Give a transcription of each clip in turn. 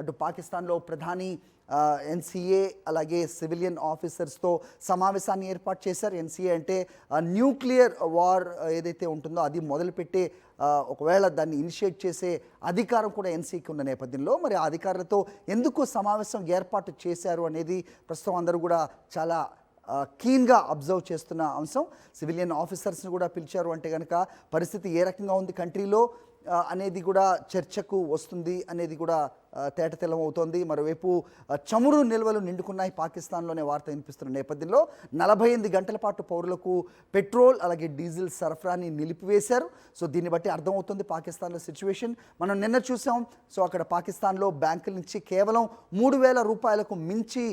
అటు పాకిస్తాన్లో ప్రధాని ఎన్సీఏ అలాగే సివిలియన్ ఆఫీసర్స్తో సమావేశాన్ని ఏర్పాటు చేశారు. ఎన్సీఏ అంటే న్యూక్లియర్ వార్ ఏదైతే ఉంటుందో అది మొదలుపెట్టే ఒకవేళ దాన్ని ఇనిషియేట్ చేసే అధికారం కూడా ఎన్సీకి ఉన్న నేపథ్యంలో మరి ఆ అధికారులతో ఎందుకు సమావేశం ఏర్పాటు చేశారు అనేది ప్రస్తుతం అందరూ కూడా చాలా కీన్గా అబ్జర్వ్ చేస్తున్న అంశం. సివిలియన్ ఆఫీసర్స్ని కూడా పిలిచారు అంటే కనుక పరిస్థితి ఏ రకంగా ఉంది కంట్రీలో అనేది కూడా చర్చకు వస్తుంది అనేది కూడా తేటతెల్లం అవుతోంది. మరోవైపు చమురు నిల్వలు నిండుకున్నాయి పాకిస్తాన్లోనే వార్త వినిపిస్తున్న నేపథ్యంలో 48 గంటల పాటు పౌరులకు పెట్రోల్ అలాగే డీజిల్ సరఫరాని నిలిపివేశారు. సో దీన్ని బట్టి అర్థమవుతుంది పాకిస్తాన్లో సిచ్యువేషన్. మనం నిన్న చూసాం. సో అక్కడ పాకిస్తాన్లో బ్యాంకుల నుంచి కేవలం 3,000 రూపాయలకు మించి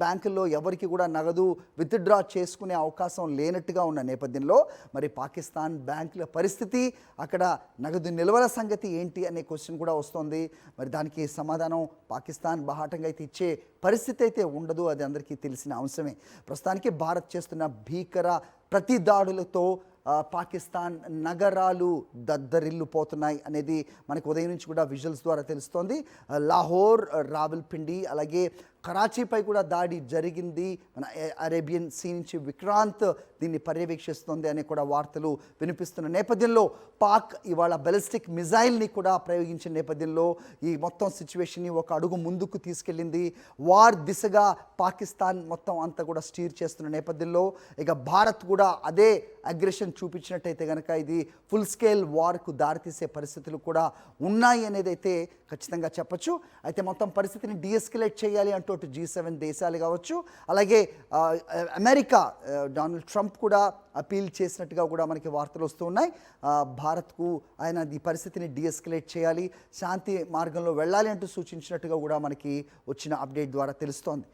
బ్యాంకుల్లో ఎవరికి కూడా నగదు విత్డ్రా చేసుకునే అవకాశం లేనట్టుగా ఉన్న నేపథ్యంలో మరి పాకిస్తాన్ బ్యాంకుల పరిస్థితి, అక్కడ నగదు నిల్వల సంగతి ఏంటి అనే క్వశ్చన్ కూడా వస్తుంది. మరి దానికి సమాధానం పాకిస్తాన్ బాహాటంగా అయితే ఇచ్చే పరిస్థితి అయితే ఉండదు, అది అందరికీ తెలిసిన అంశమే. ప్రస్తుతానికి భారత్ చేస్తున్న భీకర ప్రతి దాడులతో పాకిస్తాన్ నగరాలు దద్దరిల్లిపోతున్నాయి అనేది మనకు ఉదయం నుంచి కూడా విజువల్స్ ద్వారా తెలుస్తోంది. లాహోర్, రావల్పిండి అలాగే కరాచీపై కూడా దాడి జరిగింది. మన అరేబియన్ సీ నుంచి విక్రాంత్ దీన్ని పర్యవేక్షిస్తుంది అనే కూడా వార్తలు వినిపిస్తున్న నేపథ్యంలో పాక్ ఇవాళ బెలిస్టిక్ మిజైల్ని కూడా ప్రయోగించిన నేపథ్యంలో ఈ మొత్తం సిచ్యువేషన్ని ఒక అడుగు ముందుకు తీసుకెళ్ళింది. వార్ దిశగా పాకిస్తాన్ మొత్తం అంతా కూడా స్టీర్ చేస్తున్న నేపథ్యంలో ఇక భారత్ కూడా అదే అగ్రెషన్ చూపించినట్టయితే కనుక ఇది ఫుల్ స్కేల్ వార్కు దారితీసే పరిస్థితులు కూడా ఉన్నాయి అనేది అయితే ఖచ్చితంగా చెప్పచ్చు. అయితే మొత్తం పరిస్థితిని డీఎస్కలేట్ చేయాలి అంటూ G7 దేశాలు కావచ్చు, అలాగే అమెరికా డొనాల్డ్ ట్రంప్ కూడా అపీల్ చేసినట్టుగా కూడా మనకి వార్తలు వస్తూ ఉన్నాయి. భారత్కు ఆయన ఈ పరిస్థితిని డీఎస్కలేట్ చేయాలి, శాంతి మార్గంలో వెళ్ళాలి అంటూ సూచించినట్టుగా కూడా మనకి వచ్చిన అప్డేట్ ద్వారా తెలుస్తోంది.